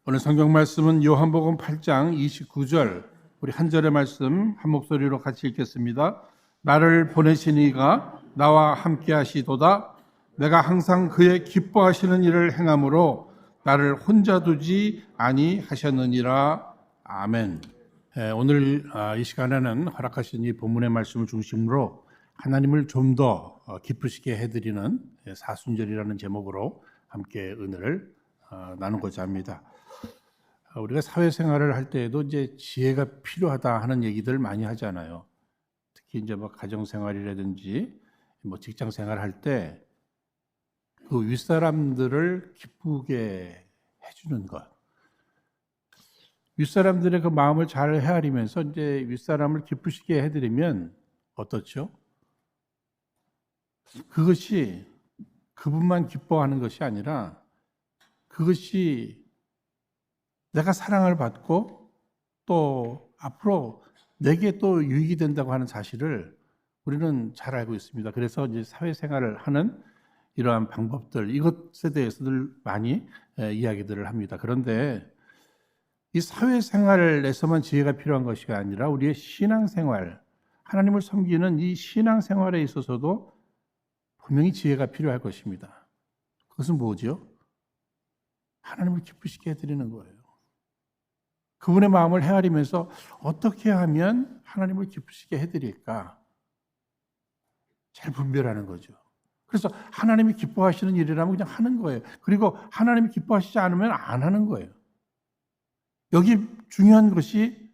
오늘 성경 말씀은 요한복음 8장 29절, 우리 한 절의 말씀 한 목소리로 같이 읽겠습니다. 나를 보내신 이가 나와 함께 하시도다. 내가 항상 그의 기뻐하시는 일을 행함으로 나를 혼자 두지 아니하셨느니라. 아멘. 오늘 이 시간에는 허락하신 이 본문의 말씀을 중심으로 하나님을 좀 더 기쁘시게 해드리는 사순절이라는 제목으로 함께 은혜를 나누고자 합니다. 우리가 사회생활을 할 때에도 이제 지혜가 필요하다 하는 얘기들 많이 하잖아요. 특히 이제 뭐 가정생활이라든지 뭐 직장생활 할 때 그 윗사람들을 기쁘게 해주는 것, 윗사람들의 그 마음을 잘 헤아리면서 이제 윗사람을 기쁘시게 해드리면 어떻죠? 그것이 그분만 기뻐하는 것이 아니라 그것이 내가 사랑을 받고 또 앞으로 내게 또 유익이 된다고 하는 사실을 우리는 잘 알고 있습니다. 그래서 이제 사회생활을 하는 이러한 방법들, 이것에 대해서들 많이 이야기들을 합니다. 그런데 이 사회생활에서만 지혜가 필요한 것이 아니라 우리의 신앙생활, 하나님을 섬기는 이 신앙생활에 있어서도 분명히 지혜가 필요할 것입니다. 그것은 뭐죠? 하나님을 기쁘시게 해드리는 거예요. 그분의 마음을 헤아리면서 어떻게 하면 하나님을 기쁘시게 해드릴까? 잘 분별하는 거죠. 그래서 하나님이 기뻐하시는 일이라면 그냥 하는 거예요. 그리고 하나님이 기뻐하시지 않으면 안 하는 거예요. 여기 중요한 것이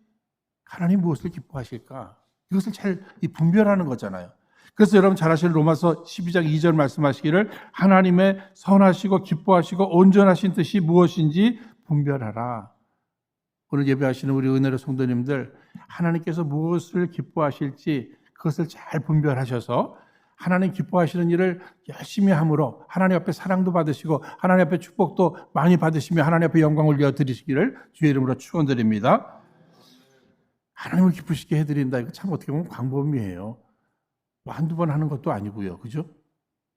하나님 무엇을 기뻐하실까? 이것을 잘 분별하는 거잖아요. 그래서 여러분 잘 아시는 로마서 12장 2절 말씀하시기를 하나님의 선하시고 기뻐하시고 온전하신 뜻이 무엇인지 분별하라. 오늘 예배하시는 우리 은혜로 성도님들, 하나님께서 무엇을 기뻐하실지 그것을 잘 분별하셔서 하나님 기뻐하시는 일을 열심히 함으로 하나님 앞에 사랑도 받으시고 하나님 앞에 축복도 많이 받으시며 하나님 앞에 영광을 올려 드리시기를 주의 이름으로 축원드립니다. 하나님을 기쁘시게 해드린다. 이거 참 어떻게 보면 광범위해요. 뭐 한두 번 하는 것도 아니고요. 그죠?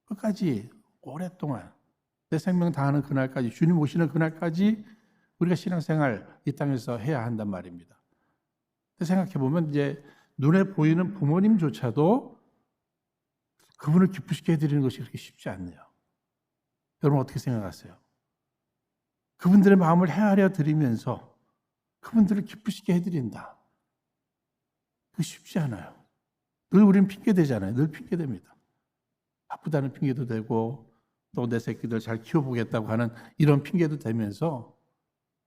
끝까지 오랫동안 내 생명 다하는 그날까지, 주님 오시는 그날까지 우리가 신앙생활 이 땅에서 해야 한단 말입니다. 생각해보면 이제 눈에 보이는 부모님조차도 그분을 기쁘시게 해드리는 것이 그렇게 쉽지 않네요. 여러분 어떻게 생각하세요? 그분들의 마음을 헤아려 드리면서 그분들을 기쁘시게 해드린다. 그게 쉽지 않아요. 늘 우리는 핑계대잖아요. 늘 핑계댑니다. 바쁘다는 핑계도 되고 또 내 새끼들 잘 키워보겠다고 하는 이런 핑계도 대면서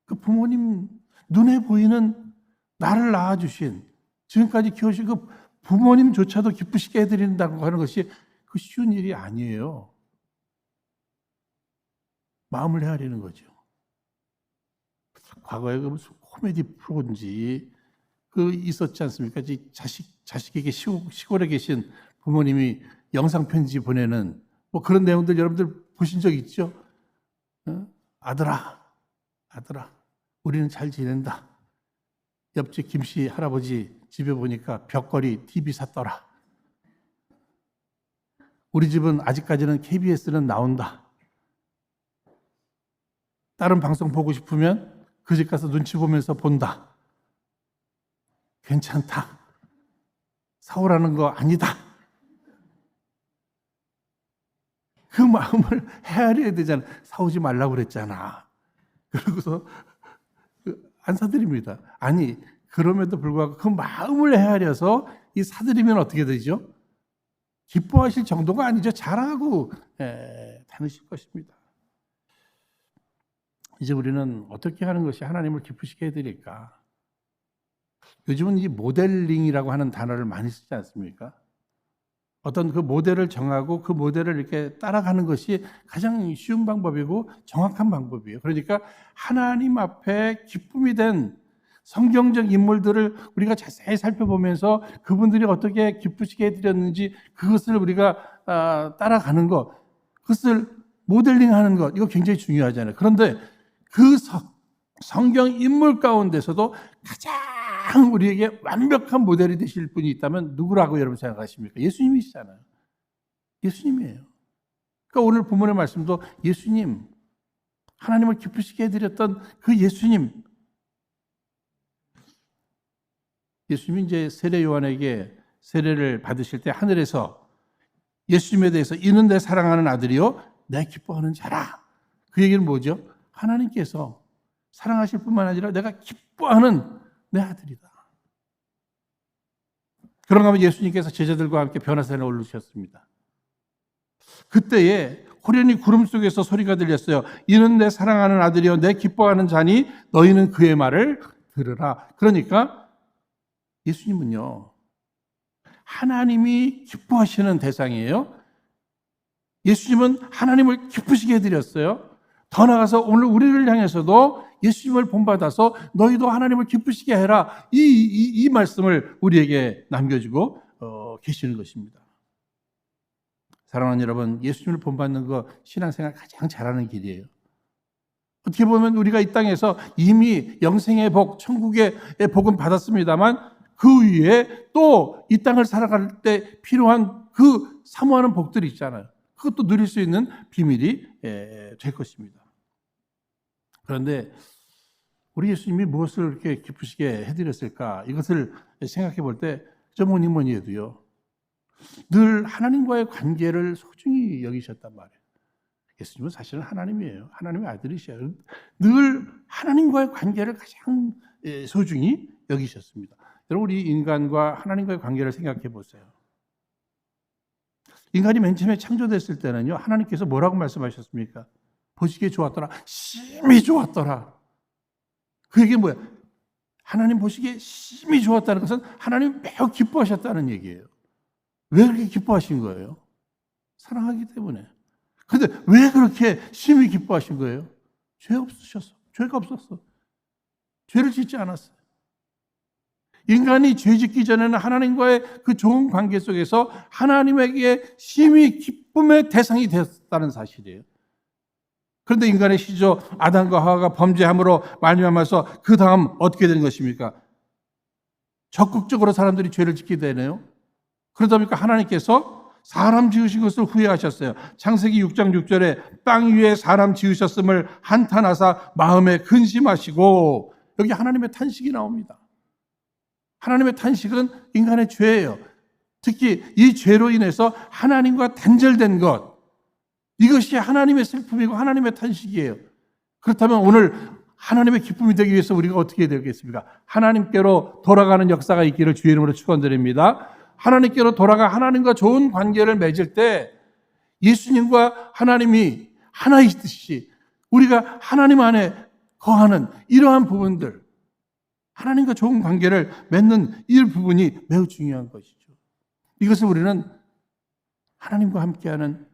그 부모님 눈에 보이는 나를 낳아주신 지금까지 키우신 그 부모님조차도 기쁘시게 해드린다고 하는 것이 그 쉬운 일이 아니에요. 마음을 헤아리는 거죠. 과거에 그 무슨 코미디 프로인지 그 있었지 않습니까? 자식에게 시골에 계신 부모님이 영상 편지 보내는 뭐 그런 내용들 여러분들 보신 적 있죠? 아들아, 우리는 잘 지낸다. 옆집 김씨 할아버지 집에 보니까 벽걸이 TV 샀더라. 우리 집은 아직까지는 KBS는 나온다. 다른 방송 보고 싶으면 그 집 가서 눈치 보면서 본다. 괜찮다. 사오라는 거 아니다. 그 마음을 헤아려야 되잖아. 사오지 말라고 그랬잖아. 그러고서 안 사드립니다. 아니, 그럼에도 불구하고 그 마음을 헤아려서 이 사드리면 어떻게 되죠? 기뻐하실 정도가 아니죠. 잘하고 다니실 것입니다. 이제 우리는 어떻게 하는 것이 하나님을 기쁘시게 해드릴까? 요즘은 이 모델링이라고 하는 단어를 많이 쓰지 않습니까? 어떤 그 모델을 정하고 그 모델을 이렇게 따라가는 것이 가장 쉬운 방법이고 정확한 방법이에요. 그러니까 하나님 앞에 기쁨이 된 성경적 인물들을 우리가 자세히 살펴보면서 그분들이 어떻게 기쁘시게 해드렸는지 그것을 우리가 따라가는 것, 그것을 모델링하는 것, 이거 굉장히 중요하잖아요. 그런데 그 성경 인물 가운데서도 가장 우리에게 완벽한 모델이 되실 분이 있다면 누구라고 여러분 생각하십니까? 예수님이시잖아요. 예수님이에요. 그러니까 오늘 본문의 말씀도 예수님, 하나님을 기쁘시게 해드렸던 그 예수님이 이제 세례 요한에게 세례를 받으실 때 하늘에서 예수님에 대해서 이는 내 사랑하는 아들이요 내 기뻐하는 자라. 그 얘기는 뭐죠? 하나님께서 사랑하실 뿐만 아니라 내가 기뻐하는 내 아들이다. 그런가 하면 예수님께서 제자들과 함께 변화산에 오르셨습니다. 그때에 호련히 구름 속에서 소리가 들렸어요. 이는 내 사랑하는 아들이요 내 기뻐하는 자니 너희는 그의 말을 들으라. 그러니까 예수님은요 하나님이 기뻐하시는 대상이에요. 예수님은 하나님을 기쁘시게 해드렸어요. 더 나아가서 오늘 우리를 향해서도 예수님을 본받아서 너희도 하나님을 기쁘시게 해라. 이 말씀을 우리에게 남겨주고 계시는 것입니다. 사랑하는 여러분, 예수님을 본받는 거 신앙생활 가장 잘하는 길이에요. 어떻게 보면 우리가 이 땅에서 이미 영생의 복, 천국의 복은 받았습니다만 그 위에 또 이 땅을 살아갈 때 필요한 그 사모하는 복들이 있잖아요. 그것도 누릴 수 있는 비밀이 될 것입니다. 그런데 우리 예수님이 무엇을 이렇게 기쁘시게 해드렸을까? 이것을 생각해 볼 때 저 뭐니 해도요. 늘 하나님과의 관계를 소중히 여기셨단 말이에요. 예수님은 사실은 하나님이에요. 하나님의 아들이셔요. 늘 하나님과의 관계를 가장 소중히 여기셨습니다. 여러분 우리 인간과 하나님과의 관계를 생각해 보세요. 인간이 맨 처음에 창조됐을 때는요. 하나님께서 뭐라고 말씀하셨습니까? 보시기에 좋았더라. 심히 좋았더라. 그 얘기는 뭐야? 하나님 보시기에 심히 좋았다는 것은 하나님 매우 기뻐하셨다는 얘기예요. 왜 그렇게 기뻐하신 거예요? 사랑하기 때문에. 근데 왜 그렇게 심히 기뻐하신 거예요? 죄 없으셨어. 죄가 없었어. 죄를 짓지 않았어요. 인간이 죄 짓기 전에는 하나님과의 그 좋은 관계 속에서 하나님에게 심히 기쁨의 대상이 되었다는 사실이에요. 그런데 인간의 시조 아담과 하와가 범죄함으로 말미암아서 그 다음 어떻게 되는 것입니까? 적극적으로 사람들이 죄를 짓게 되네요. 그러다 보니까 하나님께서 사람 지으신 것을 후회하셨어요. 창세기 6장 6절에 땅 위에 사람 지으셨음을 한탄하사 마음에 근심하시고 여기 하나님의 탄식이 나옵니다. 하나님의 탄식은 인간의 죄예요. 특히 이 죄로 인해서 하나님과 단절된 것 이것이 하나님의 슬픔이고 하나님의 탄식이에요. 그렇다면 오늘 하나님의 기쁨이 되기 위해서 우리가 어떻게 되겠습니까? 하나님께로 돌아가는 역사가 있기를 주의 이름으로 축원드립니다. 하나님께로 돌아가 하나님과 좋은 관계를 맺을 때 예수님과 하나님이 하나이듯이 우리가 하나님 안에 거하는 이러한 부분들 하나님과 좋은 관계를 맺는 이 부분이 매우 중요한 것이죠. 이것을 우리는 하나님과 함께하는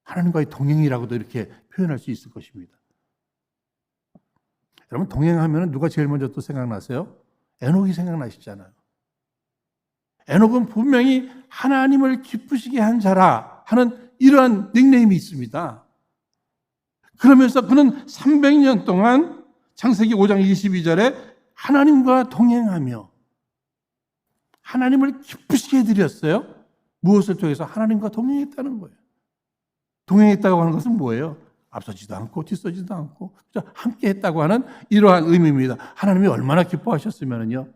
하나님과의 동행이라고도 이렇게 표현할 수 있을 것입니다. 여러분 동행하면 누가 제일 먼저 또 생각나세요? 에녹이 생각나시잖아요. 에녹은 분명히 하나님을 기쁘시게 한 자라 하는 이러한 닉네임이 있습니다. 그러면서 그는 300년 동안 창세기 5장 22절에 하나님과 동행하며 하나님을 기쁘시게 해드렸어요. 무엇을 통해서? 하나님과 동행했다는 거예요. 동행했다고 하는 것은 뭐예요? 앞서지도 않고 뒤서지도 않고 함께 했다고 하는 이러한 의미입니다. 하나님이 얼마나 기뻐하셨으면요.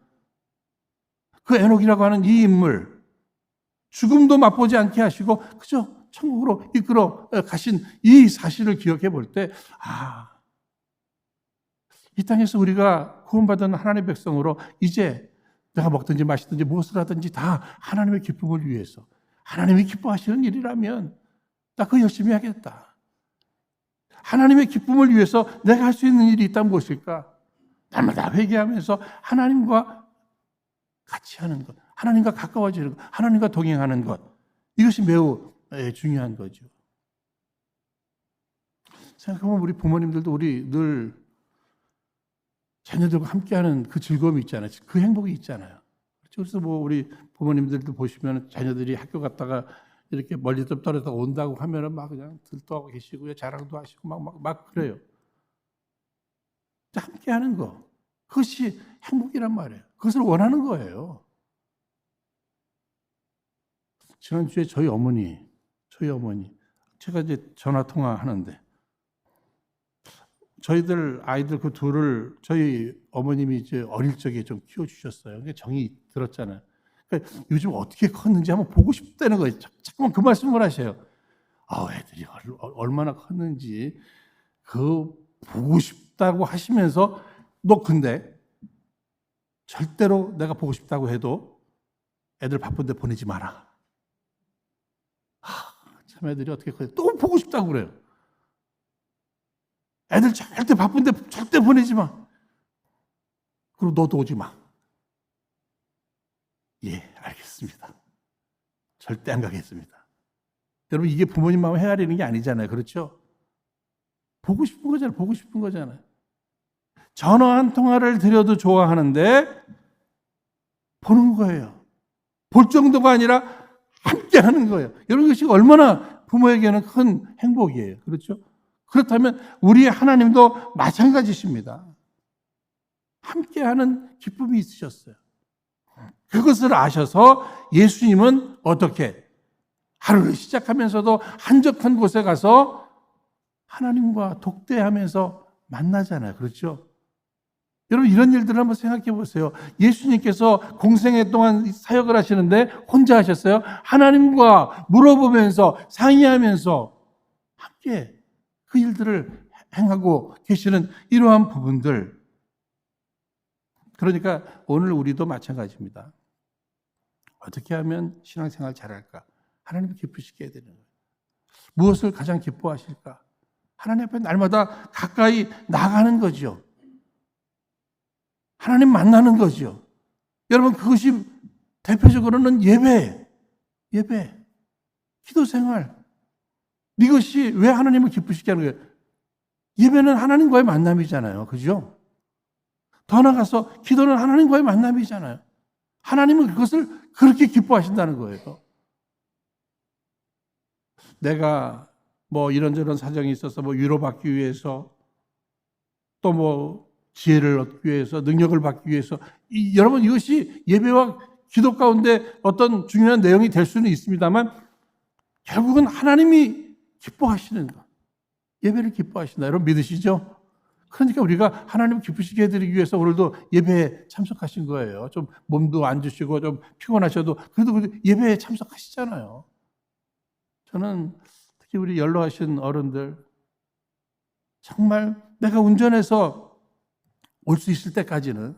그 에녹이라고 하는 이 인물 죽음도 맛보지 않게 하시고 그저 천국으로 이끌어 가신 이 사실을 기억해 볼 때 이 땅에서 우리가 구원받은 하나님의 백성으로 이제 내가 먹든지 마시든지 무엇을 하든지 다 하나님의 기쁨을 위해서 하나님이 기뻐하시는 일이라면 나 그거 열심히 하겠다. 하나님의 기쁨을 위해서 내가 할 수 있는 일이 있다면 무엇일까? 날마다 회개하면서 하나님과 같이 하는 것, 하나님과 가까워지는 것, 하나님과 동행하는 것 이것이 매우 중요한 거죠. 생각해보면 우리 부모님들도 우리 늘 자녀들과 함께하는 그 즐거움이 있잖아요. 그 행복이 있잖아요. 그래서 뭐 우리 부모님들도 보시면 자녀들이 학교 갔다가 이렇게 멀리 좀 떨어져 온다고 하면은 막 그냥 들떠하고 계시고요. 자랑도 하시고 막 그래요. 함께 하는 거. 그것이 행복이란 말이에요. 그것을 원하는 거예요. 지난주에 저희 어머니, 제가 이제 전화 통화하는데, 저희들 아이들 그 둘을 저희 어머님이 이제 어릴 적에 좀 키워주셨어요. 그게 정이 들었잖아요. 그러니까 요즘 어떻게 컸는지 한번 보고 싶다는 거예요. 자꾸만 그 말씀을 하셔요. 애들이 얼마나 컸는지 그 보고 싶다고 하시면서 너 근데 절대로 내가 보고 싶다고 해도 애들 바쁜데 보내지 마라. 참 애들이 어떻게 커요? 또 보고 싶다고 그래요. 애들 절대 바쁜데 절대 보내지 마. 그리고 너도 오지 마. 예, 알겠습니다. 절대 안 가겠습니다. 여러분 이게 부모님 마음 헤아리는 게 아니잖아요. 그렇죠? 보고 싶은 거잖아요. 보고 싶은 거잖아요. 전화 한 통화를 드려도 좋아하는데 보는 거예요. 볼 정도가 아니라 함께 하는 거예요. 여러분 이것이 얼마나 부모에게는 큰 행복이에요. 그렇죠? 그렇다면 우리 하나님도 마찬가지십니다. 함께하는 기쁨이 있으셨어요. 그것을 아셔서 예수님은 어떻게 하루를 시작하면서도 한적한 곳에 가서 하나님과 독대하면서 만나잖아요. 그렇죠? 여러분 이런 일들을 한번 생각해 보세요. 예수님께서 공생애 동안 사역을 하시는데 혼자 하셨어요? 하나님과 물어보면서 상의하면서 함께 그 일들을 행하고 계시는 이러한 부분들. 그러니까 오늘 우리도 마찬가지입니다. 어떻게 하면 신앙생활 잘할까? 하나님 기쁘시게 해야 되는 거예요. 무엇을 가장 기뻐하실까? 하나님 앞에 날마다 가까이 나가는 거죠. 하나님 만나는 거죠. 여러분 그것이 대표적으로는 예배, 기도 생활. 이것이 왜 하나님을 기쁘시게 하는 거예요? 예배는 하나님과의 만남이잖아요. 그죠? 더 나아가서 기도는 하나님과의 만남이잖아요. 하나님은 그것을 그렇게 기뻐하신다는 거예요. 내가 뭐 이런저런 사정이 있어서 뭐 위로받기 위해서 또 뭐 지혜를 얻기 위해서 능력을 받기 위해서 여러분 이것이 예배와 기도 가운데 어떤 중요한 내용이 될 수는 있습니다만 결국은 하나님이 기뻐하시는 것. 예배를 기뻐하신다. 여러분 믿으시죠? 그러니까 우리가 하나님 기쁘시게 해드리기 위해서 오늘도 예배에 참석하신 거예요. 좀 몸도 안 주시고 좀 피곤하셔도 그래도 예배에 참석하시잖아요. 저는 특히 우리 연로하신 어른들 정말 내가 운전해서 올 수 있을 때까지는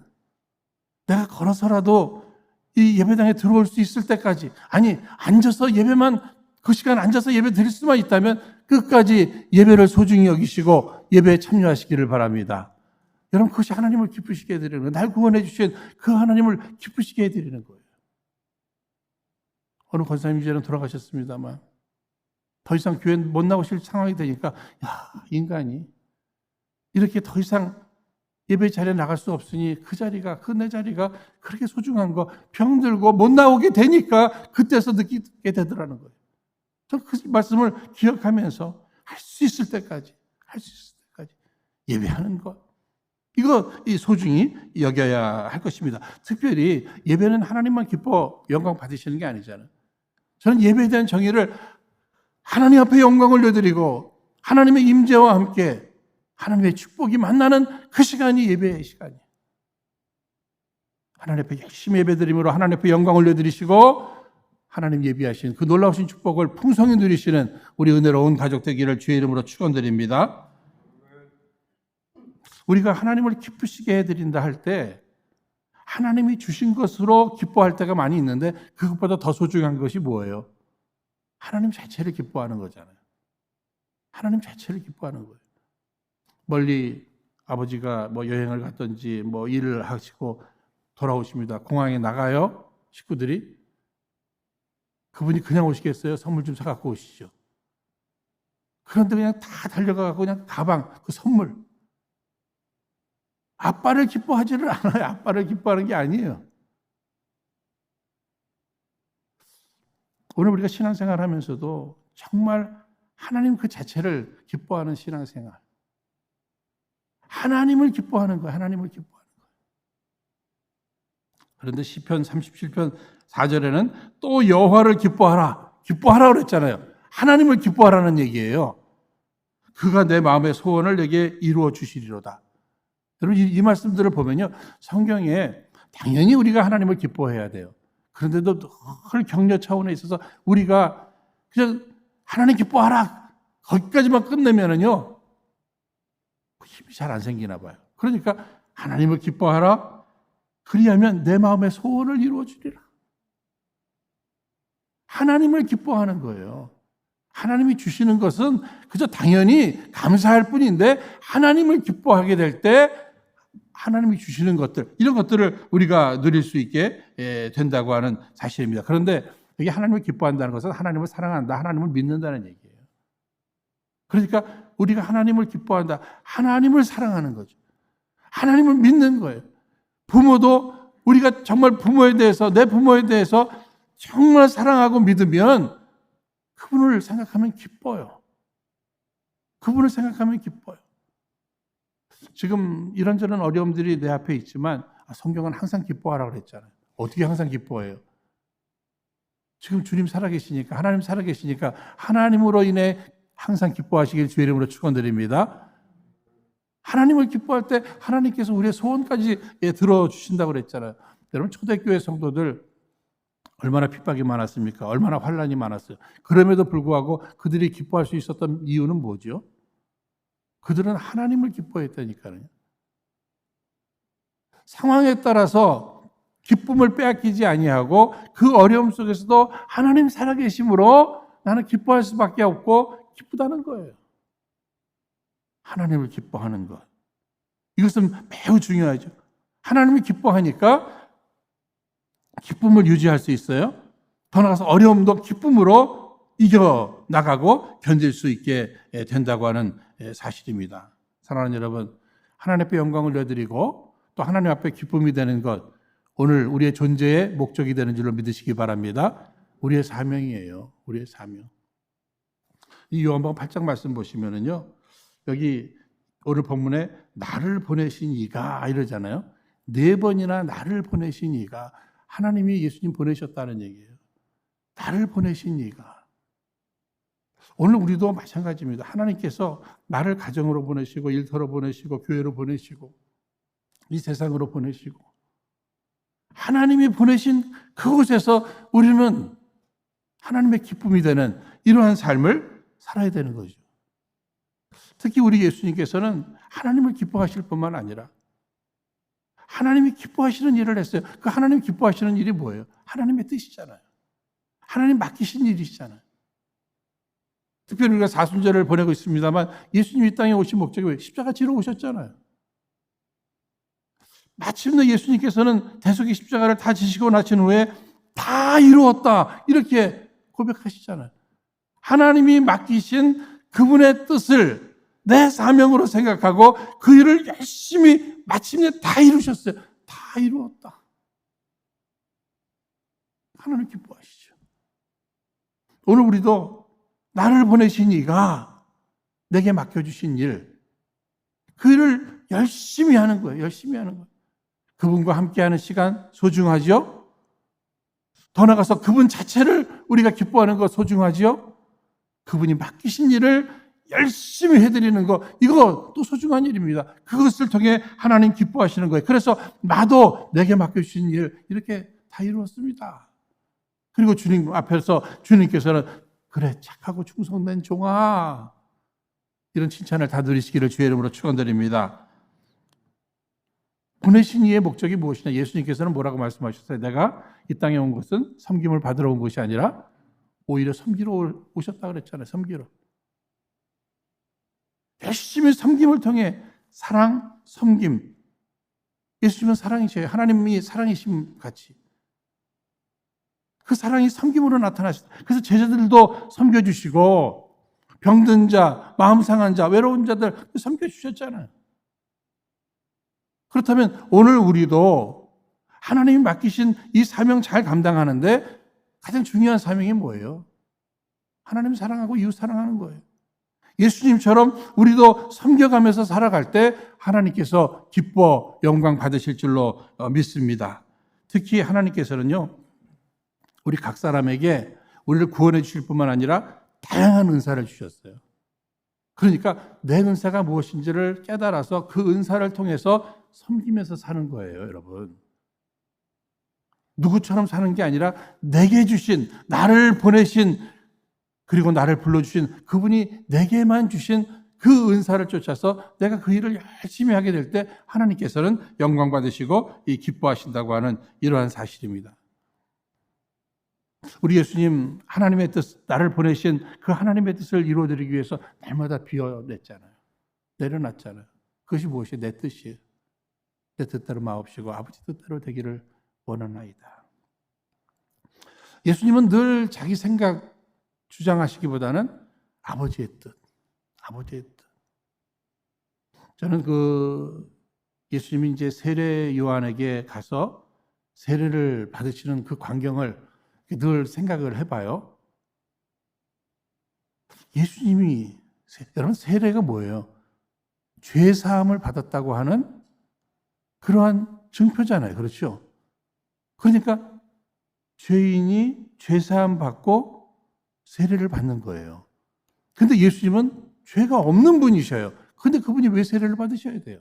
내가 걸어서라도 이 예배당에 들어올 수 있을 때까지 아니 앉아서 예배만 그 시간 앉아서 예배 드릴 수만 있다면 끝까지 예배를 소중히 여기시고 예배에 참여하시기를 바랍니다. 여러분 그것이 하나님을 기쁘시게 해드리는 거예요. 날 구원해 주신 그 하나님을 기쁘시게 해드리는 거예요. 어느 권사님 이제는 돌아가셨습니다만 더 이상 교회 못 나오실 상황이 되니까 인간이 이렇게 더 이상 예배 자리에 나갈 수 없으니 그 자리가 그 내 자리가 그렇게 소중한 거 병들고 못 나오게 되니까 그때서 느끼게 되더라는 거예요. 저는 그 말씀을 기억하면서 할 수 있을 때까지 예배하는 것 이거 소중히 여겨야 할 것입니다. 특별히 예배는 하나님만 기뻐 영광 받으시는 게 아니잖아요. 저는 예배에 대한 정의를 하나님 앞에 영광을 올려드리고 하나님의 임재와 함께 하나님의 축복이 만나는 그 시간이 예배의 시간이에요. 하나님 앞에 열심히 예배드림으로 하나님 앞에 영광을 올려드리시고 하나님 예비하신 그 놀라우신 축복을 풍성히 누리시는 우리 은혜로운 가족 되기를 주의 이름으로 축원드립니다. 우리가 하나님을 기쁘시게 해드린다 할 때 하나님이 주신 것으로 기뻐할 때가 많이 있는데 그것보다 더 소중한 것이 뭐예요? 하나님 자체를 기뻐하는 거잖아요. 하나님 자체를 기뻐하는 거예요. 멀리 아버지가 뭐 여행을 갔든지 뭐 일을 하시고 돌아오십니다. 공항에 나가요. 식구들이. 그분이 그냥 오시겠어요? 선물 좀 사갖고 오시죠. 그런데 그냥 다 달려가고 그냥 가방, 그 선물. 아빠를 기뻐하지를 않아요. 아빠를 기뻐하는 게 아니에요. 오늘 우리가 신앙생활 하면서도 정말 하나님 그 자체를 기뻐하는 신앙생활. 하나님을 기뻐하는 거예요. 하나님을 기뻐하는 거예요. 그런데 시편 37편 4절에는 또 여호와를 기뻐하라. 기뻐하라 그랬잖아요. 하나님을 기뻐하라는 얘기예요. 그가 내 마음의 소원을 내게 이루어 주시리로다. 여러분 이 말씀들을 보면요, 성경에 당연히 우리가 하나님을 기뻐해야 돼요. 그런데도 늘 격려 차원에 있어서 우리가 그냥 하나님 기뻐하라 거기까지만 끝내면은요 힘이 잘 안 생기나 봐요. 그러니까 하나님을 기뻐하라, 그리하면 내 마음의 소원을 이루어 주리라. 하나님을 기뻐하는 거예요. 하나님이 주시는 것은 그저 당연히 감사할 뿐인데, 하나님을 기뻐하게 될 때 하나님이 주시는 것들, 이런 것들을 우리가 누릴 수 있게 된다고 하는 사실입니다. 그런데 여기 하나님을 기뻐한다는 것은 하나님을 사랑한다, 하나님을 믿는다는 얘기예요. 그러니까 우리가 하나님을 기뻐한다, 하나님을 사랑하는 거죠. 하나님을 믿는 거예요. 부모도 우리가 정말 부모에 대해서, 내 부모에 대해서 정말 사랑하고 믿으면 그분을 생각하면 기뻐요. 그분을 생각하면 기뻐요. 지금 이런저런 어려움들이 내 앞에 있지만 성경은 항상 기뻐하라고 그랬잖아요. 어떻게 항상 기뻐해요? 지금 주님 살아계시니까, 하나님 살아계시니까 하나님으로 인해 항상 기뻐하시길 주의 이름으로 축원드립니다. 하나님을 기뻐할 때 하나님께서 우리의 소원까지 들어주신다고 그랬잖아요. 여러분 초대교회 성도들 얼마나 핍박이 많았습니까? 얼마나 환난이 많았어요. 그럼에도 불구하고 그들이 기뻐할 수 있었던 이유는 뭐죠? 그들은 하나님을 기뻐했다니까요. 상황에 따라서 기쁨을 빼앗기지 아니하고 그 어려움 속에서도 하나님 살아계심으로 나는 기뻐할 수밖에 없고 기쁘다는 거예요. 하나님을 기뻐하는 것. 이것은 매우 중요하죠. 하나님이 기뻐하니까 기쁨을 유지할 수 있어요. 더 나아가서 어려움도 기쁨으로 이겨나가고 견딜 수 있게 된다고 하는 사실입니다. 사랑하는 여러분, 하나님 앞에 영광을 올려드리고 또 하나님 앞에 기쁨이 되는 것, 오늘 우리의 존재의 목적이 되는 줄로 믿으시기 바랍니다. 우리의 사명이에요. 우리의 사명. 이 요한복음 8장 말씀 보시면은요, 여기 오늘 본문에 나를 보내신 이가 이러잖아요. 4번이나 나를 보내신 이가, 하나님이 예수님 보내셨다는 얘기예요. 나를 보내신 이가. 오늘 우리도 마찬가지입니다. 하나님께서 나를 가정으로 보내시고 일터로 보내시고 교회로 보내시고 이 세상으로 보내시고 하나님이 보내신 그곳에서 우리는 하나님의 기쁨이 되는 이러한 삶을 살아야 되는 거죠. 특히 우리 예수님께서는 하나님을 기뻐하실 뿐만 아니라 하나님이 기뻐하시는 일을 했어요. 그 하나님 기뻐하시는 일이 뭐예요? 하나님의 뜻이잖아요. 하나님 맡기신 일이시잖아요. 특별히 우리가 사순절을 보내고 있습니다만 예수님이 이 땅에 오신 목적이 왜? 십자가 지러 오셨잖아요. 마침내 예수님께서는 대속의 십자가를 다 지시고 나신 후에 다 이루었다 이렇게 고백하시잖아요. 하나님이 맡기신 그분의 뜻을 내 사명으로 생각하고 그 일을 열심히 마침내 다 이루셨어요. 다 이루었다. 하나님 기뻐하시죠. 오늘 우리도 나를 보내신 이가 내게 맡겨주신 일, 그 일을 열심히 하는 거예요. 열심히 하는 거예요. 그분과 함께하는 시간 소중하죠? 더 나아가서 그분 자체를 우리가 기뻐하는 것 소중하죠? 그분이 맡기신 일을 열심히 해드리는 거, 이거 또 소중한 일입니다. 그것을 통해 하나님 기뻐하시는 거예요. 그래서 나도 내게 맡겨주신 일 이렇게 다 이루었습니다. 그리고 주님 앞에서 주님께서는 그래 착하고 충성된 종아, 이런 칭찬을 다 누리시기를 주의 이름으로 축원드립니다. 보내신 이의 목적이 무엇이냐? 예수님께서는 뭐라고 말씀하셨어요? 내가 이 땅에 온 것은 섬김을 받으러 온 것이 아니라 오히려 섬기러 오셨다 그랬잖아요. 섬기러. 열심히 섬김을 통해 사랑, 섬김. 예수님은 사랑이셔요. 하나님이 사랑이심 같이. 그 사랑이 섬김으로 나타나셨어요. 그래서 제자들도 섬겨주시고 병든 자, 마음 상한 자, 외로운 자들 섬겨주셨잖아요. 그렇다면 오늘 우리도 하나님이 맡기신 이 사명 잘 감당하는데 가장 중요한 사명이 뭐예요? 하나님 사랑하고 이웃 사랑하는 거예요. 예수님처럼 우리도 섬겨가면서 살아갈 때 하나님께서 기뻐 영광 받으실 줄로 믿습니다. 특히 하나님께서는요, 우리 각 사람에게 우리를 구원해 주실 뿐만 아니라 다양한 은사를 주셨어요. 그러니까 내 은사가 무엇인지를 깨달아서 그 은사를 통해서 섬기면서 사는 거예요, 여러분. 누구처럼 사는 게 아니라 내게 주신, 나를 보내신, 그리고 나를 불러주신 그분이 내게만 주신 그 은사를 쫓아서 내가 그 일을 열심히 하게 될 때 하나님께서는 영광 받으시고 기뻐하신다고 하는 이러한 사실입니다. 우리 예수님 하나님의 뜻, 나를 보내신 그 하나님의 뜻을 이루어드리기 위해서 날마다 비워냈잖아요. 내려놨잖아요. 그것이 무엇이에요? 내 뜻이에요. 내 뜻대로 마옵시고 아버지 뜻대로 되기를 원하나이다. 예수님은 늘 자기 생각 주장하시기보다는 아버지의 뜻, 아버지의 뜻. 저는 예수님이 이제 세례 요한에게 가서 세례를 받으시는 그 광경을 늘 생각을 해봐요. 예수님이, 여러분, 세례가 뭐예요? 죄 사함을 받았다고 하는 그러한 증표잖아요. 그렇죠? 그러니까 죄인이 죄 사함 받고 세례를 받는 거예요. 근데 예수님은 죄가 없는 분이셔요. 근데 그분이 왜 세례를 받으셔야 돼요?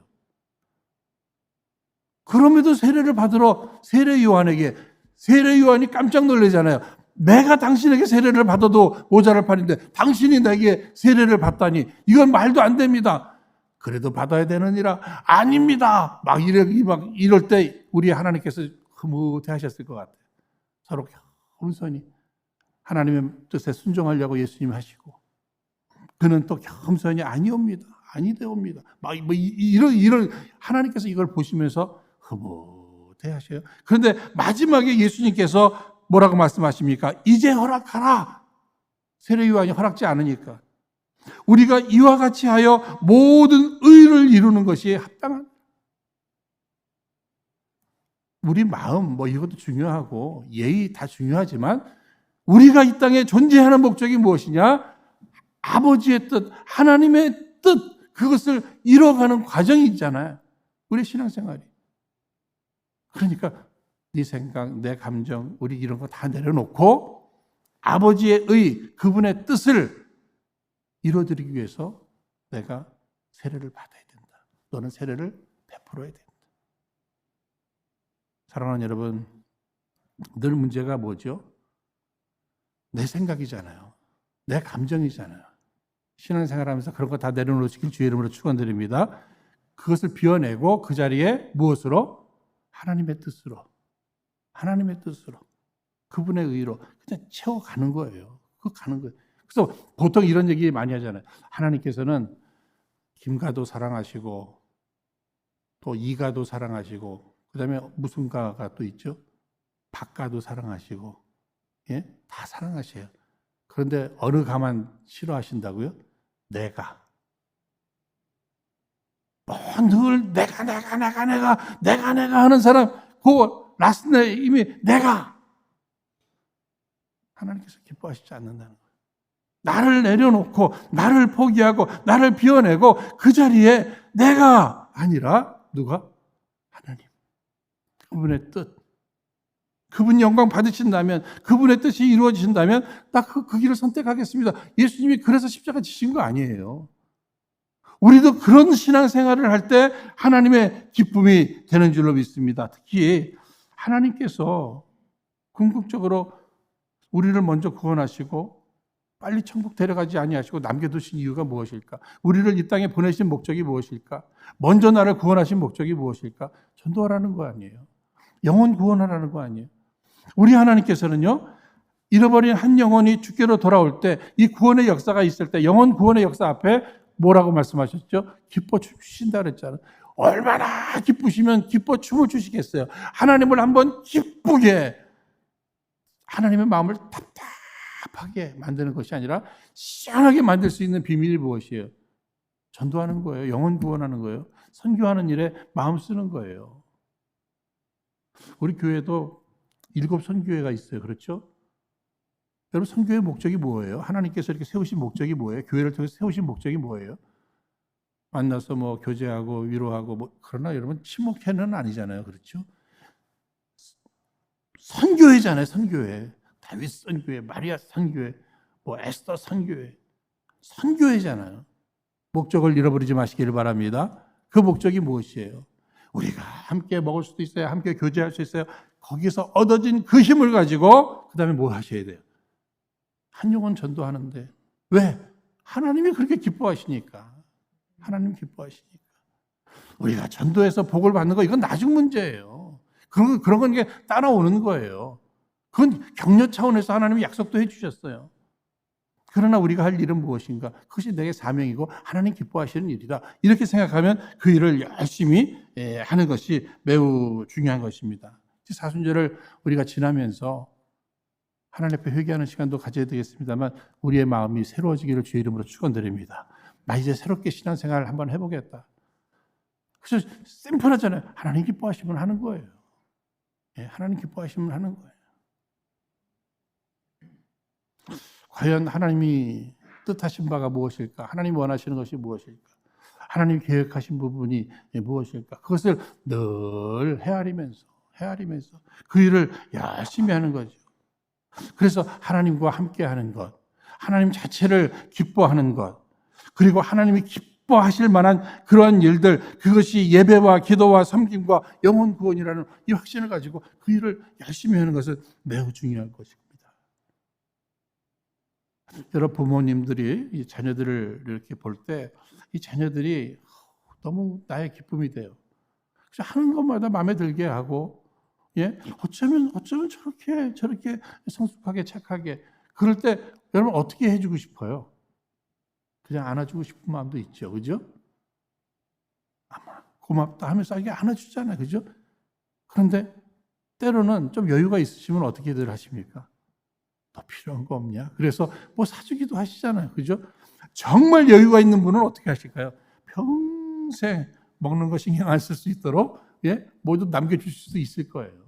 그럼에도 세례를 받으러 세례 요한이 깜짝 놀라잖아요. 내가 당신에게 세례를 받아도 모자랄 판인데 당신이 내게 세례를 받다니 이건 말도 안 됩니다. 그래도 받아야 되느니라. 아닙니다. 막 이럴 때 우리 하나님께서 흐뭇해하셨을 것 같아요. 서로 겸손히 하나님의 뜻에 순종하려고 예수님 하시고 그는 또 겸손히 아니옵니다. 아니되옵니다. 막 이런 하나님께서 이걸 보시면서 흐뭇해하셔요. 그런데 마지막에 예수님께서 뭐라고 말씀하십니까? 이제 허락하라. 세례 요한이 허락지 않으니까. 우리가 이와 같이 하여 모든 의를 이루는 것이 합당한. 우리 마음 이것도 중요하고 예의 다 중요하지만 우리가 이 땅에 존재하는 목적이 무엇이냐? 아버지의 뜻, 하나님의 뜻, 그것을 이뤄가는 과정이 있잖아요. 우리 신앙생활이. 그러니까 네 생각, 내 감정, 우리 이런 거 다 내려놓고 아버지의 의, 그분의 뜻을 이루어드리기 위해서 내가 세례를 받아야 된다. 너는 세례를 베풀어야 된다. 사랑하는 여러분, 늘 문제가 뭐죠? 내 생각이잖아요. 내 감정이잖아요. 신앙생활하면서 그런 거 다 내려놓으시길 주의 이름으로 축원드립니다. 그것을 비워내고 그 자리에 무엇으로? 하나님의 뜻으로. 하나님의 뜻으로. 그분의 의로 그냥 채워가는 거예요. 그거 가는 거예요. 그래서 보통 이런 얘기 많이 하잖아요. 하나님께서는 김가도 사랑하시고 또 이가도 사랑하시고 그다음에 무슨 가가 또 있죠? 박가도 사랑하시고 예? 다 사랑하셔요. 그런데 어느 가만 싫어하신다고요? 내가. 늘 내가 하는 사람 그 라스네 이미 내가. 하나님께서 기뻐하시지 않는다는 거예요. 나를 내려놓고 나를 포기하고 나를 비워내고 그 자리에 내가 아니라 누가? 하나님. 그분의 뜻. 그분 영광 받으신다면 그분의 뜻이 이루어지신다면 딱 그 길을 선택하겠습니다. 예수님이 그래서 십자가 지신 거 아니에요. 우리도 그런 신앙생활을 할 때 하나님의 기쁨이 되는 줄로 믿습니다. 특히 하나님께서 궁극적으로 우리를 먼저 구원하시고 빨리 천국 데려가지 아니하시고 남겨두신 이유가 무엇일까? 우리를 이 땅에 보내신 목적이 무엇일까? 먼저 나를 구원하신 목적이 무엇일까? 전도하라는 거 아니에요. 영혼 구원하라는 거 아니에요. 우리 하나님께서는요, 잃어버린 한 영혼이 주께로 돌아올 때, 이 구원의 역사가 있을 때, 영혼 구원의 역사 앞에 뭐라고 말씀하셨죠? 기뻐 주신다 그랬잖아요. 얼마나 기쁘시면 기뻐 춤을 추시겠어요. 하나님을 한번 기쁘게, 하나님의 마음을 답답하게 만드는 것이 아니라 시원하게 만들 수 있는 비밀이 무엇이에요? 전도하는 거예요. 영혼 구원하는 거예요. 선교하는 일에 마음 쓰는 거예요. 우리 교회도 7 선교회가 있어요. 그렇죠? 여러분, 선교의 목적이 뭐예요? 하나님께서 이렇게 세우신 목적이 뭐예요? 교회를 통해서 세우신 목적이 뭐예요? 만나서 교제하고 위로하고 그러나 여러분 친목회는 아니잖아요. 그렇죠? 선교회잖아요. 선교회. 다윗 선교회, 마리아 선교회, 에스더 선교회. 선교회잖아요. 목적을 잃어버리지 마시기를 바랍니다. 그 목적이 무엇이에요? 우리가 함께 먹을 수도 있어요. 함께 교제할 수 있어요. 거기서 얻어진 그 힘을 가지고 그 다음에 뭐 하셔야 돼요? 한 영혼 전도하는데. 왜? 하나님이 그렇게 기뻐하시니까. 하나님 기뻐하시니까. 우리가 전도해서 복을 받는 거 이건 나중 문제예요. 그런 건 이게 따라오는 거예요. 그건 격려 차원에서 하나님이 약속도 해주셨어요. 그러나 우리가 할 일은 무엇인가? 그것이 내게 사명이고 하나님 기뻐하시는 일이다. 이렇게 생각하면 그 일을 열심히 하는 것이 매우 중요한 것입니다. 사순절을 우리가 지나면서 하나님 앞에 회개하는 시간도 가져야 되겠습니다만 우리의 마음이 새로워지기를 주의 이름으로 축원드립니다. 나 이제 새롭게 신앙생활을 한번 해보겠다. 그래서 심플하잖아요. 하나님 기뻐하시면 하는 거예요. 하나님 기뻐하시면 하는 거예요. 과연 하나님이 뜻하신 바가 무엇일까? 하나님 원하시는 것이 무엇일까? 하나님 계획하신 부분이 무엇일까? 그것을 늘 헤아리면서 그 일을 열심히 하는 거죠. 그래서 하나님과 함께하는 것, 하나님 자체를 기뻐하는 것, 그리고 하나님이 기뻐하실 만한 그러한 일들, 그것이 예배와 기도와 섬김과 영혼 구원이라는 이 확신을 가지고 그 일을 열심히 하는 것은 매우 중요한 것입니다. 여러 부모님들이 이 자녀들을 이렇게 볼 때 이 자녀들이 너무 나의 기쁨이 돼요. 그래서 하는 것마다 마음에 들게 하고, 어쩌면 저렇게 성숙하게 착하게 그럴 때 여러분 어떻게 해주고 싶어요? 그냥 안아주고 싶은 마음도 있죠, 그죠? 아마 고맙다 하면서 이게 안아주잖아요, 그죠? 그런데 때로는 좀 여유가 있으시면 어떻게들 하십니까? 더 필요한 거 없냐? 그래서 뭐 사주기도 하시잖아요. 그죠? 정말 여유가 있는 분은 어떻게 하실까요? 평생 먹는 거 신경 안 쓸 수 있도록 모두 남겨주실 수도 있을 거예요.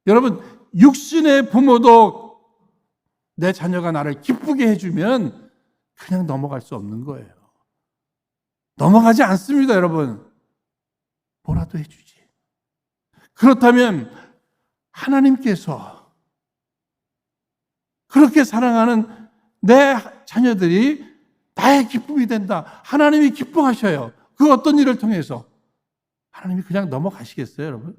여러분, 육신의 부모도 내 자녀가 나를 기쁘게 해주면 그냥 넘어갈 수 없는 거예요. 넘어가지 않습니다, 여러분. 뭐라도 해주지. 그렇다면 하나님께서 그렇게 사랑하는 내 자녀들이 나의 기쁨이 된다. 하나님이 기뻐하셔요. 그 어떤 일을 통해서. 하나님이 그냥 넘어가시겠어요, 여러분?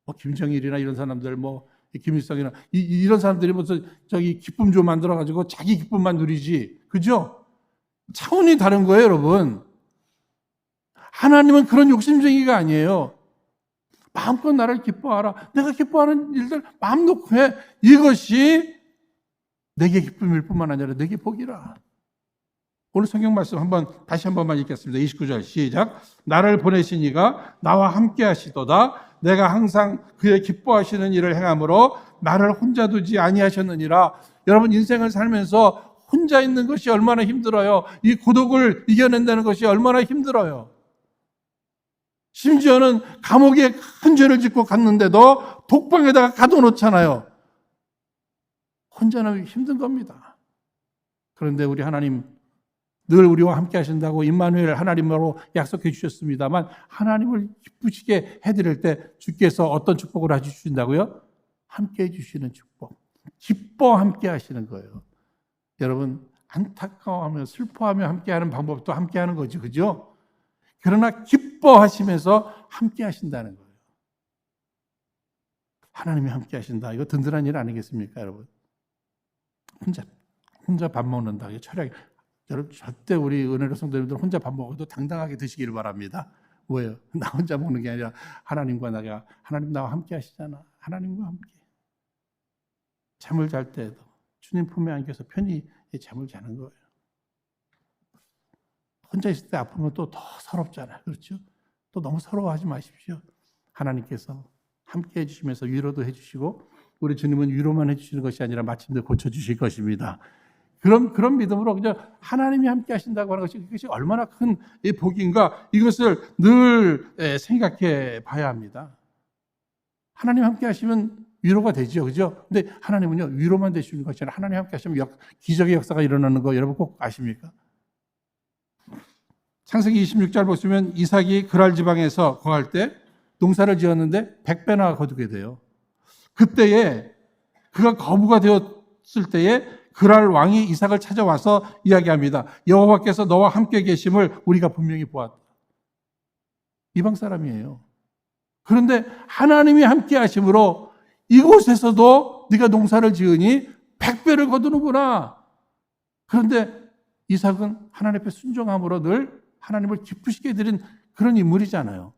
뭐 김정일이나 이런 사람들, 뭐 김일성이나 이런 사람들이 무슨 저기 기쁨조 만들어가지고 자기 기쁨만 누리지. 그죠? 차원이 다른 거예요, 여러분. 하나님은 그런 욕심쟁이가 아니에요. 마음껏 나를 기뻐하라. 내가 기뻐하는 일들 마음 놓고 해. 이것이 내게 기쁨일 뿐만 아니라 내게 복이라. 오늘 성경 말씀 다시 한 번만 읽겠습니다. 29절 시작. 나를 보내신 이가 나와 함께 하시도다. 내가 항상 그의 기뻐하시는 일을 행함으로 나를 혼자 두지 아니하셨느니라. 여러분 인생을 살면서 혼자 있는 것이 얼마나 힘들어요. 이 고독을 이겨낸다는 것이 얼마나 힘들어요. 심지어는 감옥에 큰 죄를 짓고 갔는데도 독방에다가 가둬놓잖아요. 혼자는 힘든 겁니다. 그런데 우리 하나님 늘 우리와 함께 하신다고 임마누엘 하나님으로 약속해 주셨습니다만 하나님을 기쁘시게 해드릴 때 주께서 어떤 축복을 해주신다고요? 함께 해주시는 축복. 기뻐 함께 하시는 거예요. 여러분 안타까워하며 슬퍼하며 함께하는 방법도 함께하는 거죠. 그죠? 그러나 기뻐하시면서 함께 하신다는 거예요. 하나님이 함께 하신다. 이거 든든한 일 아니겠습니까, 여러분? 혼자 밥 먹는다. 이게 철학이. 여러분 절대 우리 은혜로 성도님들 혼자 밥 먹어도 당당하게 드시기를 바랍니다. 뭐예요? 나 혼자 먹는 게 아니라 하나님과 하나님 나와 함께 하시잖아. 하나님과 함께. 잠을 잘 때도 주님 품에 안겨서 편히 잠을 자는 거예요. 혼자 있을 때 아프면 또 더 서럽잖아요. 그렇죠? 또 너무 서러워하지 마십시오. 하나님께서 함께 해주시면서 위로도 해주시고 우리 주님은 위로만 해주시는 것이 아니라 마침내 고쳐주실 것입니다. 그런 믿음으로 그냥 하나님이 함께 하신다고 하는 것이 그것이 얼마나 큰 복인가 이것을 늘 생각해 봐야 합니다. 하나님 함께 하시면 위로가 되죠. 그죠? 근데 하나님은요, 위로만 되시는 것이 아니라 하나님 함께 하시면 기적의 역사가 일어나는 거 여러분 꼭 아십니까? 창세기 26절 보시면 이삭이 그랄 지방에서 거할 때 농사를 지었는데 100배나 거두게 돼요. 그때에 그가 거부가 되었을 때에 그랄 왕이 이삭을 찾아와서 이야기합니다. 여호와께서 너와 함께 계심을 우리가 분명히 보았다. 이방 사람이에요. 그런데 하나님이 함께 하심으로 이곳에서도 네가 농사를 지으니 100배를 거두는구나. 그런데 이삭은 하나님 앞에 순종함으로 늘 하나님을 기쁘시게 해드린 그런 인물이잖아요.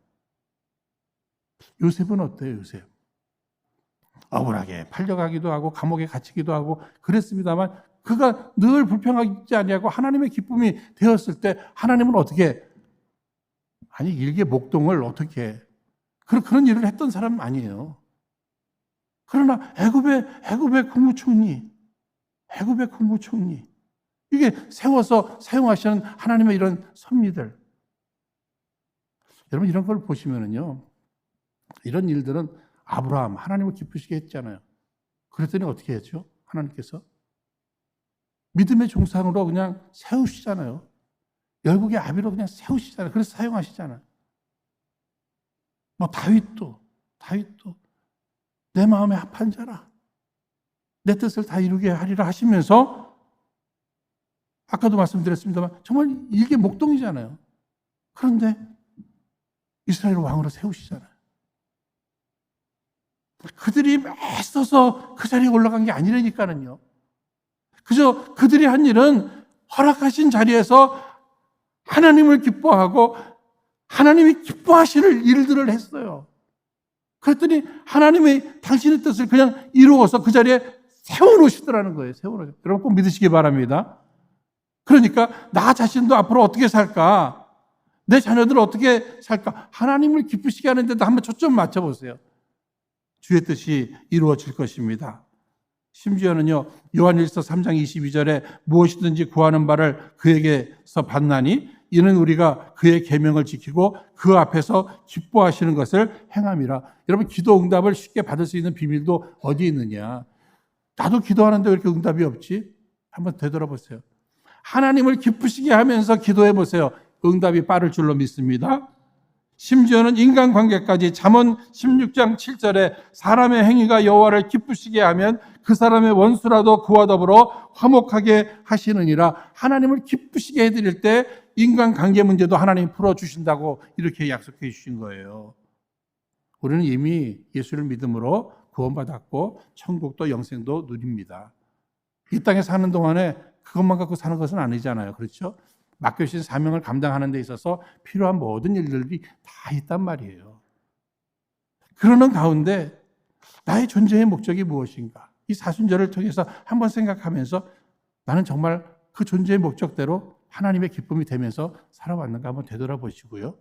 요셉은 어때요, 요셉? 억울하게 팔려가기도 하고 감옥에 갇히기도 하고 그랬습니다만 그가 늘 불평하지 아니하고 하나님의 기쁨이 되었을 때 하나님은 어떻게, 아니 일개 목동을 어떻게, 그런 일을 했던 사람 아니에요. 그러나 애굽의 국무총리 이게 세워서 사용하시는 하나님의 이런 섭리들, 여러분 이런 걸 보시면은요, 이런 일들은 아브라함 하나님을 기쁘시게 했잖아요. 그랬더니 어떻게 했죠? 하나님께서 믿음의 종상으로 그냥 세우시잖아요. 열국의 아비로 그냥 세우시잖아요. 그래서 사용하시잖아요. 뭐 다윗도 내 마음에 합한 자라 내 뜻을 다 이루게 하리라 하시면서 아까도 말씀드렸습니다만 정말 일개 목동이잖아요. 그런데 이스라엘 왕으로 세우시잖아요. 그들이 애써서 그 자리에 올라간 게 아니라니까는요. 그저 그들이 한 일은 허락하신 자리에서 하나님을 기뻐하고 하나님이 기뻐하시는 일들을 했어요. 그랬더니 하나님의 당신의 뜻을 그냥 이루어서 그 자리에 세워놓으시더라는 거예요. 세워놓으시더라고요. 여러분 꼭 믿으시기 바랍니다. 그러니까 나 자신도 앞으로 어떻게 살까? 내 자녀들은 어떻게 살까? 하나님을 기쁘시게 하는 데도 한번 초점 맞춰보세요. 주의 뜻이 이루어질 것입니다. 심지어는요, 요한일서 3장 22절에 무엇이든지 구하는 바를 그에게서 받나니 이는 우리가 그의 계명을 지키고 그 앞에서 기뻐하시는 것을 행함이라. 여러분 기도 응답을 쉽게 받을 수 있는 비밀도 어디 있느냐? 나도 기도하는데 왜 이렇게 응답이 없지? 한번 되돌아보세요. 하나님을 기쁘시게 하면서 기도해 보세요. 응답이 빠를 줄로 믿습니다. 심지어는 인간관계까지 잠언 16장 7절에 사람의 행위가 여호와를 기쁘시게 하면 그 사람의 원수라도 그와 더불어 화목하게 하시느니라. 하나님을 기쁘시게 해드릴 때 인간관계 문제도 하나님이 풀어주신다고 이렇게 약속해 주신 거예요. 우리는 이미 예수를 믿음으로 구원받았고 천국도 영생도 누립니다. 이 땅에 사는 동안에 그것만 갖고 사는 것은 아니잖아요. 그렇죠? 맡겨주신 사명을 감당하는 데 있어서 필요한 모든 일들이 다 있단 말이에요. 그러는 가운데 나의 존재의 목적이 무엇인가? 이 사순절을 통해서 한번 생각하면서 나는 정말 그 존재의 목적대로 하나님의 기쁨이 되면서 살아왔는가 한번 되돌아보시고요.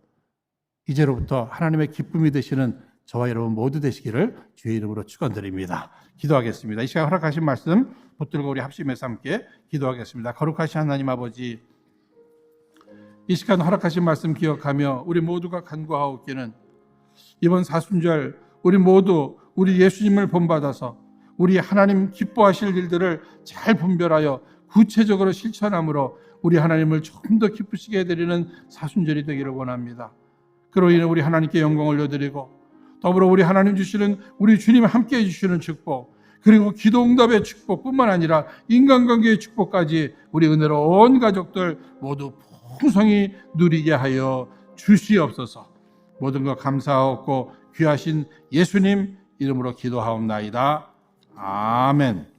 이제로부터 하나님의 기쁨이 되시는 저와 여러분 모두 되시기를 주의 이름으로 축원드립니다. 기도하겠습니다. 이 시간 허락하신 말씀 붙들고 우리 합심해서 함께 기도하겠습니다. 거룩하신 하나님 아버지, 이 시간 허락하신 말씀 기억하며 우리 모두가 간구하옵기는 이번 사순절 우리 모두 우리 예수님을 본받아서 우리 하나님 기뻐하실 일들을 잘 분별하여 구체적으로 실천함으로 우리 하나님을 조금 더 기쁘시게 해드리는 사순절이 되기를 원합니다. 그로 인해 우리 하나님께 영광을 올려드리고 더불어 우리 하나님 주시는 우리 주님 함께 해주시는 축복, 그리고 기도응답의 축복뿐만 아니라 인간관계의 축복까지 우리 은혜로운 가족들 모두 풍성히 누리게 하여 주시옵소서. 모든 것 감사하옵고 귀하신 예수님 이름으로 기도하옵나이다. 아멘.